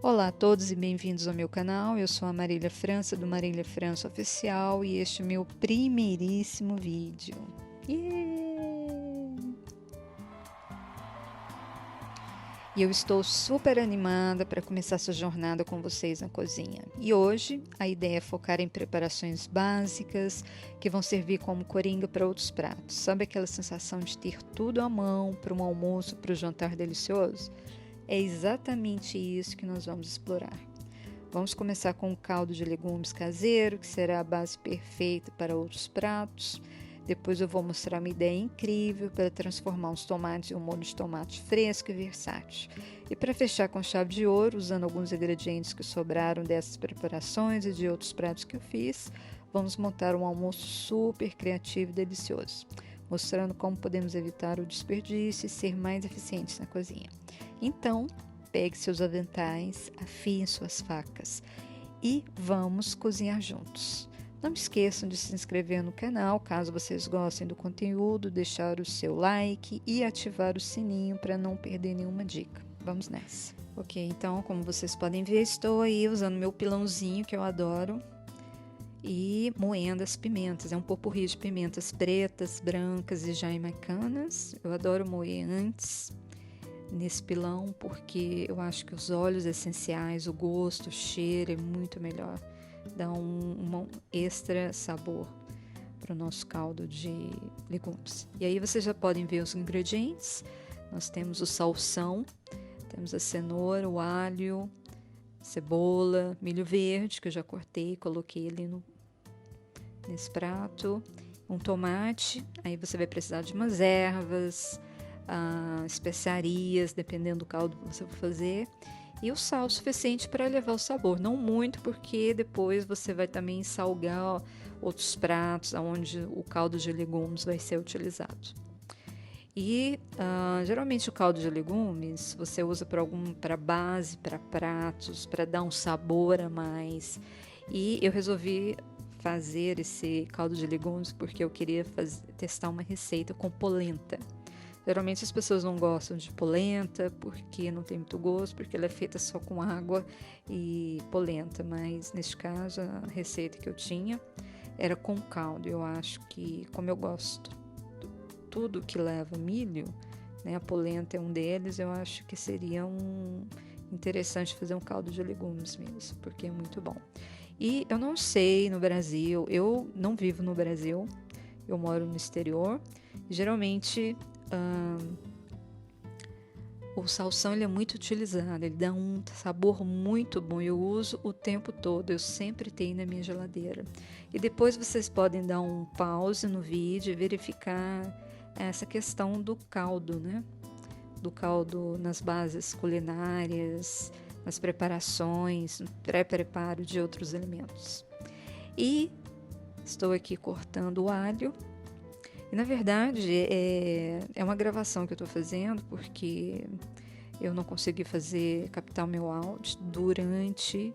Olá a todos e bem-vindos ao meu canal. Eu sou a Marília França, do Marília França Oficial, e este é o meu primeiríssimo vídeo. Yeah! E eu estou super animada para começar essa jornada com vocês na cozinha. E hoje a ideia é focar em preparações básicas que vão servir como coringa para outros pratos. Sabe aquela sensação de ter tudo à mão para um almoço, para um jantar delicioso? É exatamente isso que nós vamos explorar. Vamos começar com um caldo de legumes caseiro, que será a base perfeita para outros pratos. Depois eu vou mostrar uma ideia incrível para transformar os tomates em um molho de tomate fresco e versátil. E para fechar com chave de ouro, usando alguns ingredientes que sobraram dessas preparações e de outros pratos que eu fiz, vamos montar um almoço super criativo e delicioso, mostrando como podemos evitar o desperdício e ser mais eficientes na cozinha. Então, pegue seus aventais, afiem suas facas e vamos cozinhar juntos. Não esqueçam de se inscrever no canal, caso vocês gostem do conteúdo, deixar o seu like e ativar o sininho para não perder nenhuma dica. Vamos nessa. Ok, então, como vocês podem ver, estou aí usando meu pilãozinho, que eu adoro, e moendo as pimentas. É um popurrí de pimentas pretas, brancas e jamaicanas. Eu adoro moer antes nesse pilão, porque eu acho que os óleos essenciais, o gosto, o cheiro é muito melhor. Dá um extra sabor para o nosso caldo de legumes. E aí vocês já podem ver os ingredientes. Nós temos o salsão, temos a cenoura, o alho, cebola, milho verde, que eu já cortei e coloquei ali nesse prato. Um tomate, aí você vai precisar de umas ervas, especiarias, dependendo do caldo que você for fazer, e o sal suficiente para levar o sabor, não muito, porque depois você vai também salgar outros pratos onde o caldo de legumes vai ser utilizado. E geralmente o caldo de legumes você usa para base, para pratos, para dar um sabor a mais. E eu resolvi fazer esse caldo de legumes porque eu queria testar uma receita com polenta. Geralmente as pessoas não gostam de polenta porque não tem muito gosto, porque ela é feita só com água e polenta, mas neste caso a receita que eu tinha era com caldo. Eu acho que, como eu gosto tudo que leva milho, né, a polenta é um deles, eu acho que seria interessante fazer um caldo de legumes mesmo, porque é muito bom. E eu não sei no Brasil, eu não vivo no Brasil, eu moro no exterior, e geralmente o salsão ele é muito utilizado, ele dá um sabor muito bom, eu uso o tempo todo, eu sempre tenho na minha geladeira. E depois vocês podem dar um pause no vídeo e verificar essa questão do caldo, né? Do caldo nas bases culinárias, nas preparações, no pré-preparo de outros alimentos. E estou aqui cortando o alho. E, na verdade, é uma gravação que eu estou fazendo porque eu não consegui captar o meu áudio durante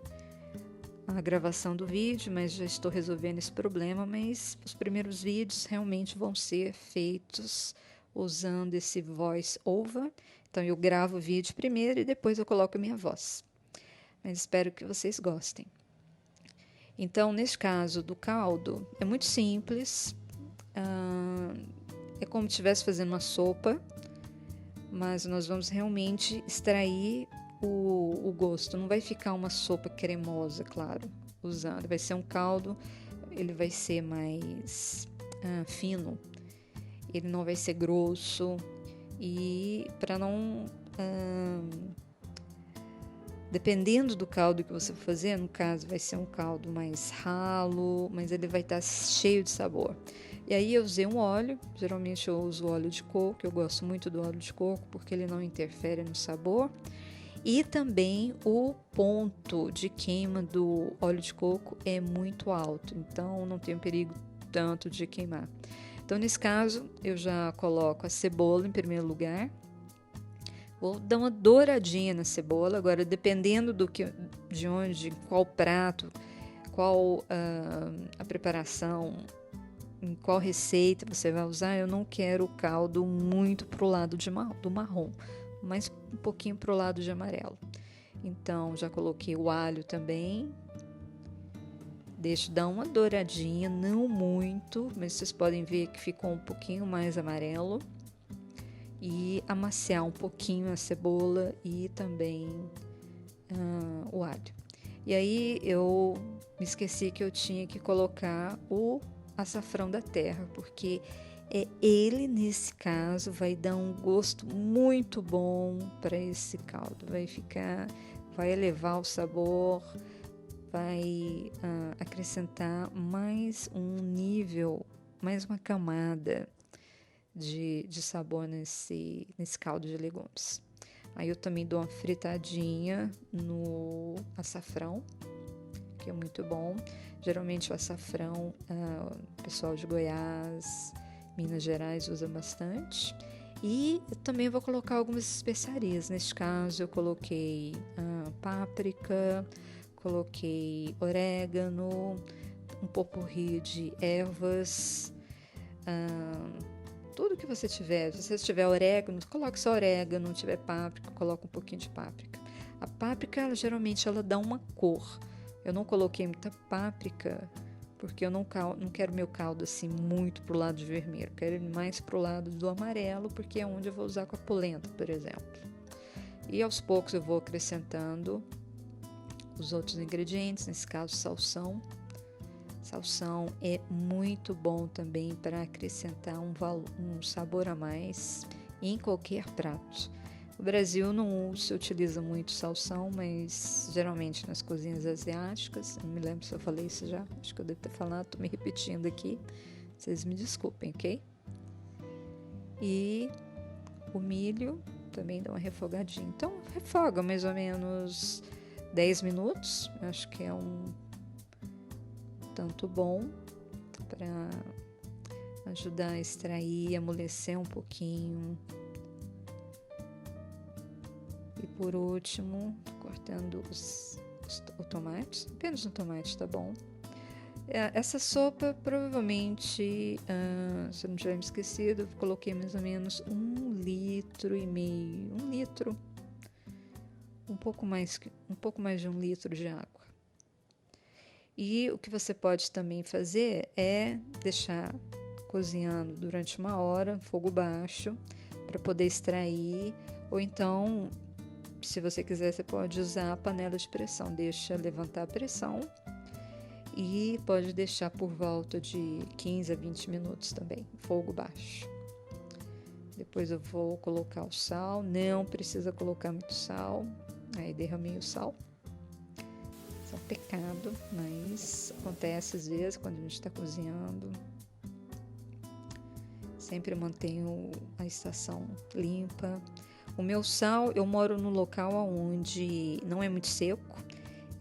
a gravação do vídeo, mas já estou resolvendo esse problema. Mas os primeiros vídeos realmente vão ser feitos usando esse voice over. Então eu gravo o vídeo primeiro e depois eu coloco a minha voz. Mas espero que vocês gostem. Então, nesse caso do caldo, é muito simples. É como se estivesse fazendo uma sopa, mas nós vamos realmente extrair o gosto. Não vai ficar uma sopa cremosa, claro, usando. Vai ser um caldo, ele vai ser mais fino, ele não vai ser grosso. E para não... dependendo do caldo que você for fazer, no caso vai ser um caldo mais ralo, mas ele vai estar cheio de sabor. E aí eu usei um óleo, geralmente eu uso óleo de coco, eu gosto muito do óleo de coco porque ele não interfere no sabor. E também o ponto de queima do óleo de coco é muito alto, então não tem perigo tanto de queimar. Então nesse caso eu já coloco a cebola em primeiro lugar. Vou dar uma douradinha na cebola. Agora, dependendo de onde, qual prato, qual a preparação, em qual receita você vai usar, eu não quero o caldo muito pro lado do marrom, mas um pouquinho pro lado de amarelo. Então, já coloquei o alho também. Deixo dar uma douradinha, não muito, mas vocês podem ver que ficou um pouquinho mais amarelo. E amaciar um pouquinho a cebola e também o alho. E aí eu me esqueci que eu tinha que colocar o açafrão da terra, porque ele, nesse caso, vai dar um gosto muito bom para esse caldo. Vai elevar o sabor, vai acrescentar mais um nível, mais uma camada de sabor nesse caldo de legumes. Aí eu também dou uma fritadinha no açafrão, que é muito bom. Geralmente o açafrão, o pessoal de Goiás, Minas Gerais usa bastante. E eu também vou colocar algumas especiarias. Neste caso eu coloquei páprica, coloquei orégano, um potpourri de ervas, tudo que você tiver. Se você tiver orégano, coloque só orégano. Se tiver páprica, coloque um pouquinho de páprica. A páprica, geralmente, ela dá uma cor. Eu não coloquei muita páprica, porque eu não quero meu caldo assim muito pro lado de vermelho. Eu quero ele mais pro lado do amarelo, porque é onde eu vou usar com a polenta, por exemplo. E aos poucos eu vou acrescentando os outros ingredientes, nesse caso, salsão. Salsão é muito bom também para acrescentar um sabor a mais em qualquer prato. No Brasil não se utiliza muito salsão, mas geralmente nas cozinhas asiáticas, não me lembro se eu falei isso já, acho que eu devo ter falado, estou me repetindo aqui, vocês me desculpem, ok? E o milho também dá uma refogadinha. Então refoga mais ou menos 10 minutos, acho que é um tanto bom para ajudar a extrair, amolecer um pouquinho. E por último, cortando os tomates, apenas um tomate tá bom. Essa sopa provavelmente, se eu não tiver me esquecido, eu coloquei mais ou menos 1,5 litros, 1 litro, um pouco mais de 1 litro de água. E o que você pode também fazer é deixar cozinhando durante 1 hora, fogo baixo, para poder extrair. Ou então, se você quiser, você pode usar a panela de pressão. Deixa levantar a pressão e pode deixar por volta de 15 a 20 minutos também, fogo baixo. Depois eu vou colocar o sal. Não precisa colocar muito sal. Aí derramei o sal. É um pecado, mas acontece às vezes quando a gente está cozinhando. Sempre mantenho a estação limpa. O meu sal, eu moro num local onde não é muito seco,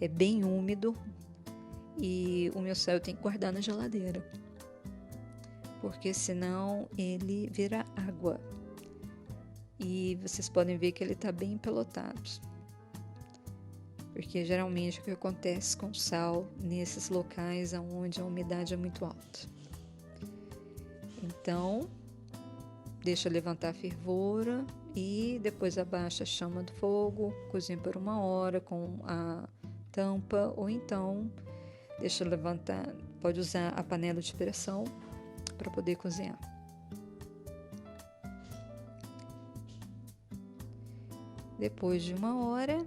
é bem úmido, e o meu sal eu tenho que guardar na geladeira, porque senão ele vira água. E vocês podem ver que ele está bem empelotado. Porque geralmente o que acontece com o sal nesses locais onde a umidade é muito alta. Então, deixa levantar a fervura e depois abaixa a chama do fogo, cozinha por 1 hora com a tampa, ou então deixa levantar, pode usar a panela de pressão para poder cozinhar. Depois de 1 hora,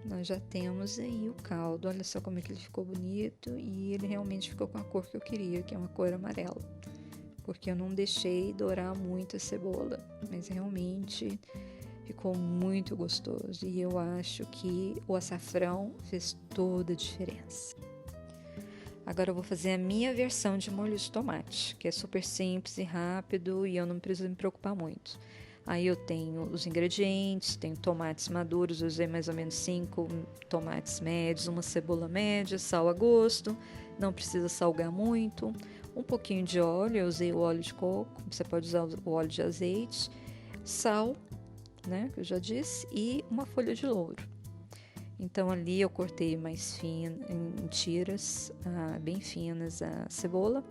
nós já temos aí o caldo. Olha só como é que ele ficou bonito, e ele realmente ficou com a cor que eu queria, que é uma cor amarela, porque eu não deixei dourar muito a cebola, mas realmente ficou muito gostoso, e eu acho que o açafrão fez toda a diferença. Agora eu vou fazer a minha versão de molho de tomate, que é super simples e rápido, e eu não preciso me preocupar muito. Aí eu tenho os ingredientes, tenho tomates maduros, eu usei mais ou menos 5 tomates médios, uma cebola média, sal a gosto, não precisa salgar muito, um pouquinho de óleo, eu usei o óleo de coco, você pode usar o óleo de azeite, sal, né, que eu já disse, e uma folha de louro. Então ali eu cortei mais fino, em tiras bem finas a cebola,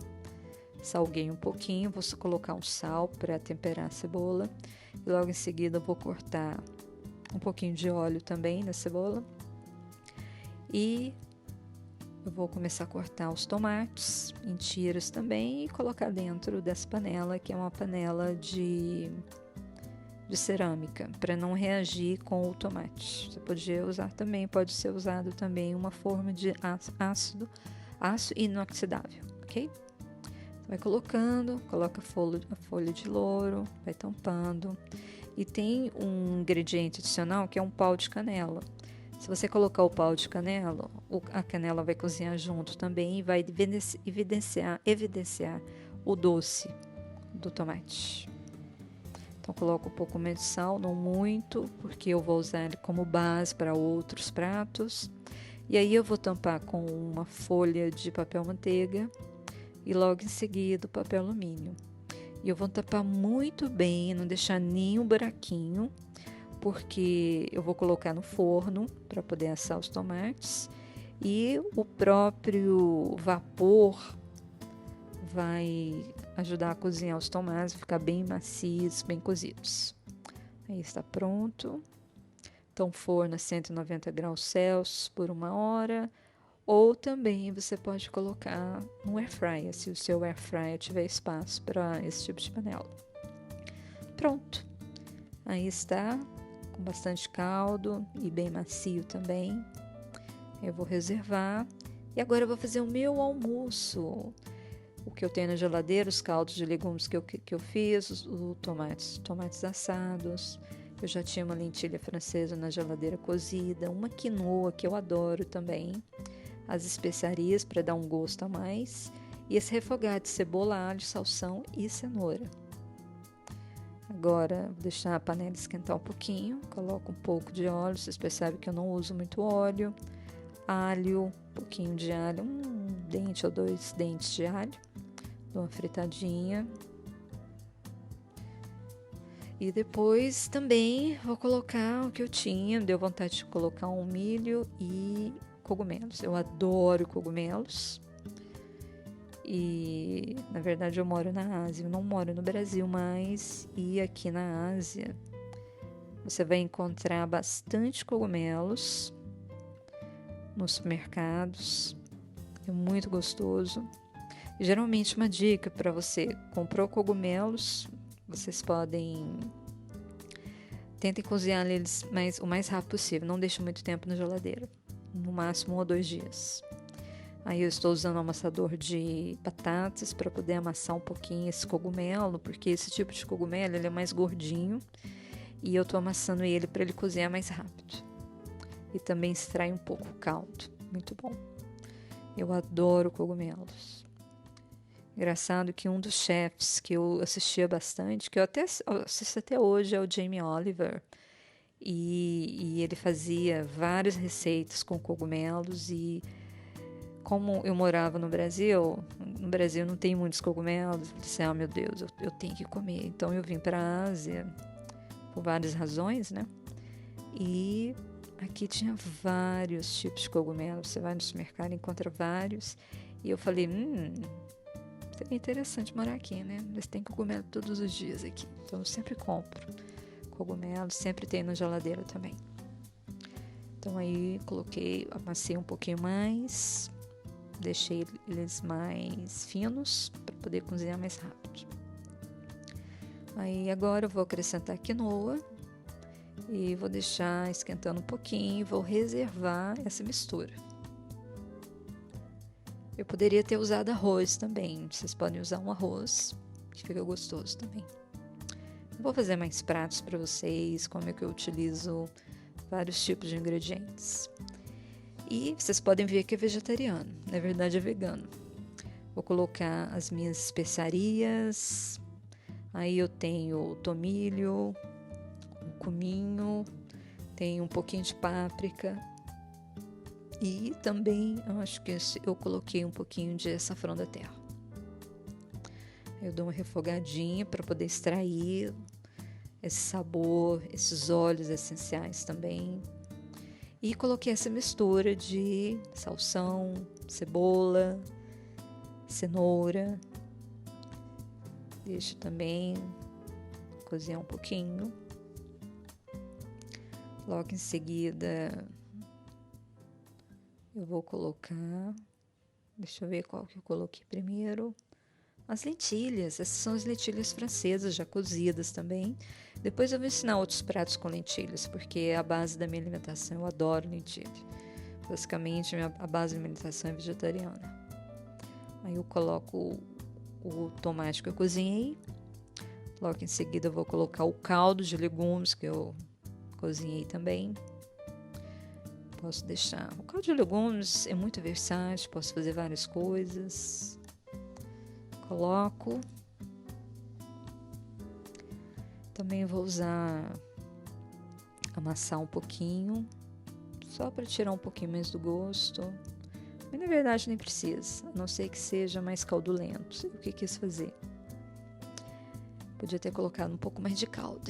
salguei um pouquinho, vou colocar um sal para temperar a cebola, e logo em seguida eu vou cortar um pouquinho de óleo também na cebola. E eu vou começar a cortar os tomates em tiras também e colocar dentro dessa panela, que é uma panela de cerâmica, para não reagir com o tomate. Você podia usar também, pode ser usado também uma forma de aço inoxidável, ok? Vai colocando, coloca a folha de louro, vai tampando. E tem um ingrediente adicional que é um pau de canela. Se você colocar o pau de canela, a canela vai cozinhar junto também e vai evidenciar o doce do tomate. Então coloco um pouco mais de sal, não muito, porque eu vou usar ele como base para outros pratos. E aí eu vou tampar com uma folha de papel manteiga e logo em seguida o papel alumínio. E eu vou tapar muito bem, não deixar nenhum buraquinho, porque eu vou colocar no forno para poder assar os tomates e o próprio vapor vai ajudar a cozinhar os tomates, ficar bem macios, bem cozidos. Aí está pronto. Então, forno a 190 graus Celsius por 1 hora. Ou também você pode colocar no air fryer, se o seu air fryer tiver espaço para esse tipo de panela. Pronto. Aí está, com bastante caldo e bem macio também. Eu vou reservar. E agora eu vou fazer o meu almoço. O que eu tenho na geladeira, os caldos de legumes que eu fiz, os tomates assados. Eu já tinha uma lentilha francesa na geladeira cozida, uma quinoa que eu adoro também. As especiarias para dar um gosto a mais. E esse refogado de cebola, alho, salsão e cenoura. Agora, vou deixar a panela esquentar um pouquinho. Coloco um pouco de óleo. Vocês percebem que eu não uso muito óleo. Alho, um pouquinho de alho. Um dente ou 2 dentes de alho. Dou uma fritadinha. E depois também vou colocar o que eu tinha. Deu vontade de colocar um milho e cogumelos. Eu adoro cogumelos. E, na verdade, eu moro na Ásia. Eu não moro no Brasil mais. E aqui na Ásia, você vai encontrar bastante cogumelos nos supermercados. É muito gostoso. E, geralmente, uma dica para você: comprou cogumelos, vocês tentem cozinhar eles o mais rápido possível. Não deixe muito tempo na geladeira. No máximo 1 ou 2 dias. Aí eu estou usando um amassador de batatas para poder amassar um pouquinho esse cogumelo, porque esse tipo de cogumelo ele é mais gordinho e eu estou amassando ele para ele cozinhar mais rápido. E também extrai um pouco o caldo. Muito bom. Eu adoro cogumelos. Engraçado que um dos chefs que eu assistia bastante, que eu assisto até hoje, é o Jamie Oliver. E ele fazia várias receitas com cogumelos e como eu morava no Brasil não tem muitos cogumelos, eu disse, meu Deus, eu tenho que comer. Então eu vim para a Ásia por várias razões, né? E aqui tinha vários tipos de cogumelos, você vai no supermercado e encontra vários. E eu falei, seria interessante morar aqui, né? Mas tem cogumelo todos os dias aqui, então eu sempre compro cogumelos, sempre tem na geladeira também. Então aí amassei um pouquinho mais, deixei eles mais finos para poder cozinhar mais rápido. Aí agora eu vou acrescentar a quinoa e vou deixar esquentando um pouquinho, vou reservar essa mistura. Eu poderia ter usado arroz também, vocês podem usar um arroz, que fica gostoso também. Vou fazer mais pratos para vocês, como é que eu utilizo vários tipos de ingredientes. E vocês podem ver que é vegetariano, na verdade é vegano. Vou colocar as minhas especiarias. Aí eu tenho o tomilho, o cominho, tenho um pouquinho de páprica. E também eu acho que eu coloquei um pouquinho de açafrão da terra. Eu dou uma refogadinha para poder extrair esse sabor, esses óleos essenciais também. E coloquei essa mistura de salsão, cebola, cenoura. Deixo também cozinhar um pouquinho. Logo em seguida, eu vou colocar... Deixa eu ver qual que eu coloquei primeiro. As lentilhas, essas são as lentilhas francesas, já cozidas também. Depois eu vou ensinar outros pratos com lentilhas, porque é a base da minha alimentação. Eu adoro lentilha. Basicamente, a base da minha alimentação é vegetariana. Aí eu coloco o tomate que eu cozinhei. Logo em seguida eu vou colocar o caldo de legumes que eu cozinhei também. Posso deixar. O caldo de legumes é muito versátil, posso fazer várias coisas. Coloco. Também vou amassar um pouquinho, só para tirar um pouquinho mais do gosto. Mas na verdade nem precisa, a não ser que seja mais caldulento. Sei o que quis fazer. Podia ter colocado um pouco mais de caldo.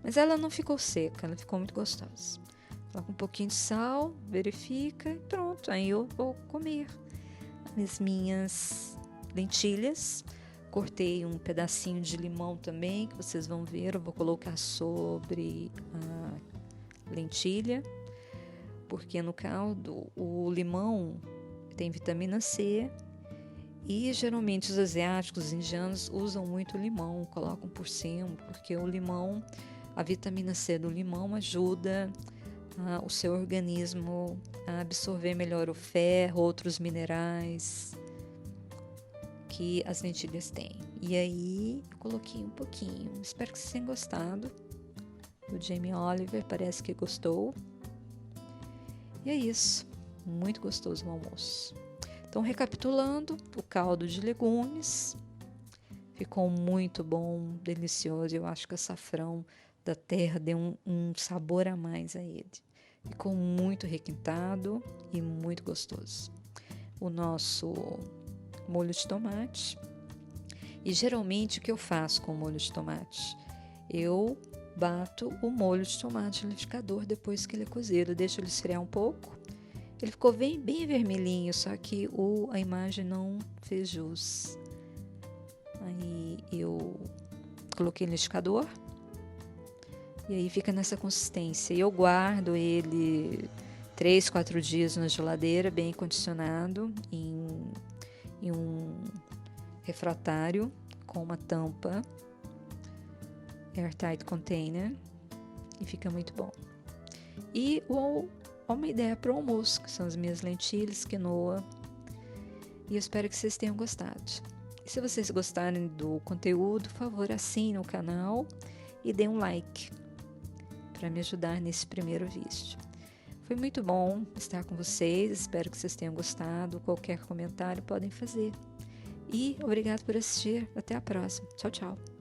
Mas ela não ficou seca, ela ficou muito gostosa. Coloca um pouquinho de sal, verifica e pronto. Aí eu vou comer as minhas lentilhas. Cortei um pedacinho de limão também, que vocês vão ver. Eu vou colocar sobre a lentilha, porque no caldo o limão tem vitamina C e geralmente os asiáticos, os indianos usam muito limão, colocam por cima, porque o limão, a vitamina C do limão ajuda o seu organismo a absorver melhor o ferro, outros minerais que as lentilhas têm. E aí eu coloquei um pouquinho. Espero que vocês tenham gostado. O Jamie Oliver parece que gostou. E é isso. Muito gostoso o almoço. Então, recapitulando, o caldo de legumes ficou muito bom, delicioso. Eu acho que o açafrão da terra deu um sabor a mais a ele. Ficou muito requintado e muito gostoso. O nosso molho de tomate. E geralmente o que eu faço com o molho de tomate? Eu bato o molho de tomate no liquidificador depois que ele é cozido. Deixo ele esfriar um pouco. Ele ficou bem vermelhinho, só que a imagem não fez jus. Aí eu coloquei no liquidificador. E aí fica nessa consistência. E eu guardo ele 3, 4 dias na geladeira, bem condicionado, em um refratário com uma tampa airtight container, e fica muito bom. E uma ideia para o almoço, que são as minhas lentilhas, quinoa, e eu espero que vocês tenham gostado. E se vocês gostarem do conteúdo, por favor, assinem o canal e dê um like para me ajudar nesse primeiro vídeo. Foi muito bom estar com vocês, espero que vocês tenham gostado. Qualquer comentário podem fazer. E obrigado por assistir. Até a próxima. Tchau, tchau.